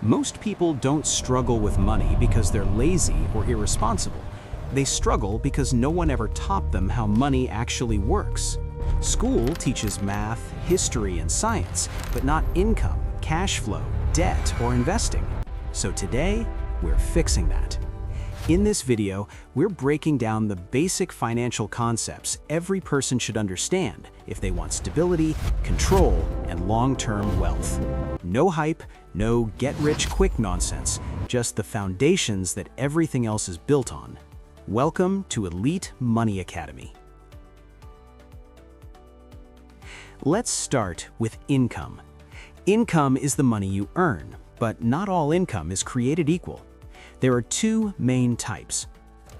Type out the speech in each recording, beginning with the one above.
Most people don't struggle with money because they're lazy or irresponsible. They struggle because no one ever taught them how money actually works. School teaches math, history, and science, but not income, cash flow, debt, or investing. So today, we're fixing that. In this video, we're breaking down the basic financial concepts every person should understand if they want stability, control, and long-term wealth. No hype, no get-rich-quick nonsense, just the foundations that everything else is built on. Welcome to Elite Money Academy. Let's start with income. Income is the money you earn, but not all income is created equal. There are two main types.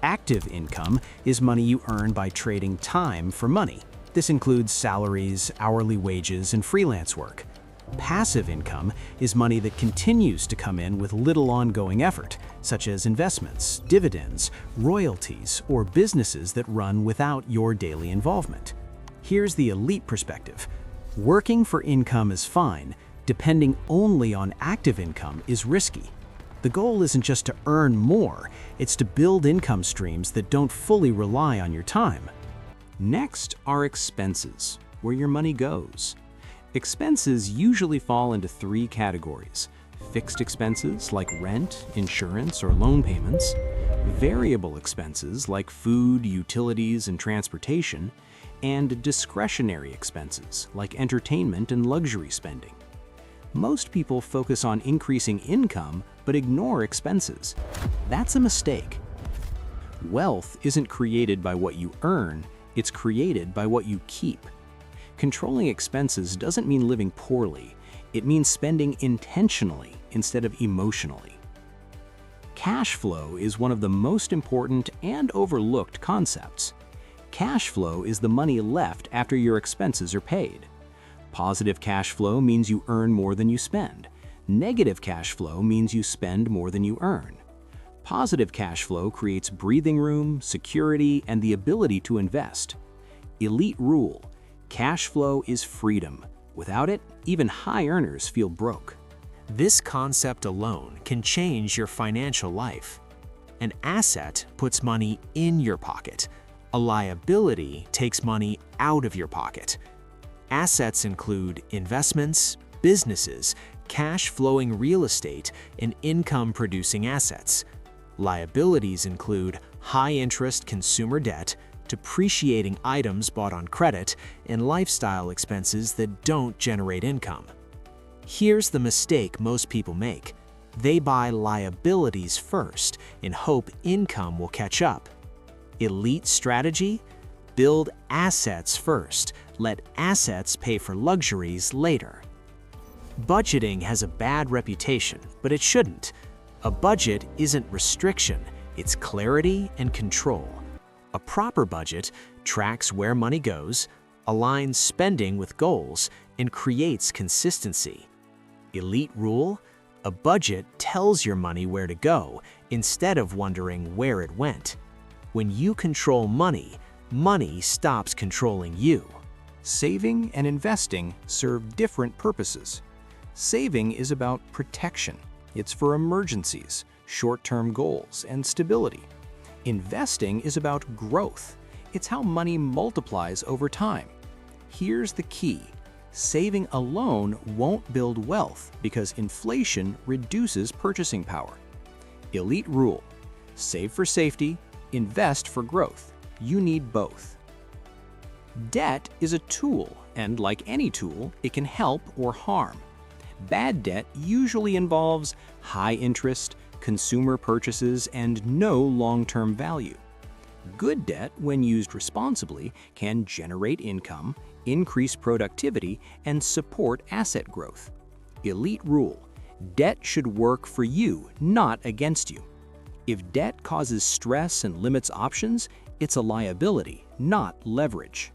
Active income is money you earn by trading time for money. This includes salaries, hourly wages, and freelance work. Passive income is money that continues to come in with little ongoing effort, such as investments, dividends, royalties, or businesses that run without your daily involvement. Here's the elite perspective. Working for income is fine. Depending only on active income is risky. The goal isn't just to earn more, it's to build income streams that don't fully rely on your time. Next are expenses, where your money goes. Expenses usually fall into three categories: fixed expenses like rent, insurance, or loan payments, variable expenses like food, utilities, and transportation, and discretionary expenses like entertainment and luxury spending. Most people focus on increasing income but ignore expenses. That's a mistake. Wealth isn't created by what you earn, it's created by what you keep. Controlling expenses doesn't mean living poorly, it means spending intentionally instead of emotionally. Cash flow is one of the most important and overlooked concepts. Cash flow is the money left after your expenses are paid. Positive cash flow means you earn more than you spend. Negative cash flow means you spend more than you earn. Positive cash flow creates breathing room, security, and the ability to invest. Elite rule: cash flow is freedom. Without it, even high earners feel broke. This concept alone can change your financial life. An asset puts money in your pocket. A liability takes money out of your pocket. Assets include investments, businesses, cash-flowing real estate, and income-producing assets. Liabilities include high-interest consumer debt, depreciating items bought on credit, and lifestyle expenses that don't generate income. Here's the mistake most people make. They buy liabilities first and hope income will catch up. Elite strategy: build assets first. Let assets pay for luxuries later. Budgeting has a bad reputation, but it shouldn't. A budget isn't restriction, it's clarity and control. A proper budget tracks where money goes, aligns spending with goals, and creates consistency. Elite rule: a budget tells your money where to go instead of wondering where it went. When you control money, money stops controlling you. Saving and investing serve different purposes. Saving is about protection. It's for emergencies, short-term goals, and stability. Investing is about growth. It's how money multiplies over time. Here's the key: saving alone won't build wealth because inflation reduces purchasing power. Elite rule: save for safety, invest for growth. You need both. Debt is a tool, and like any tool, it can help or harm. Bad debt usually involves high interest, consumer purchases, and no long-term value. Good debt, when used responsibly, can generate income, increase productivity, and support asset growth. Elite rule: debt should work for you, not against you. If debt causes stress and limits options, it's a liability, not leverage.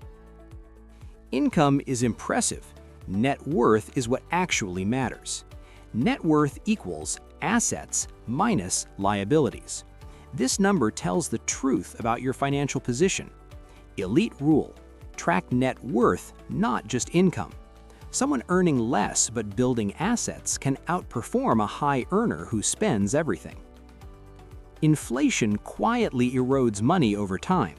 Income is impressive. Net worth is what actually matters. Net worth equals assets minus liabilities. This number tells the truth about your financial position. Elite rule: track net worth, not just income. Someone earning less but building assets can outperform a high earner who spends everything. Inflation quietly erodes money over time.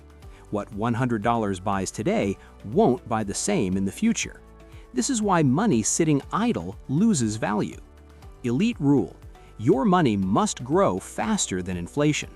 What $100 buys today won't buy the same in the future. This is why money sitting idle loses value. Elite rule: your money must grow faster than inflation.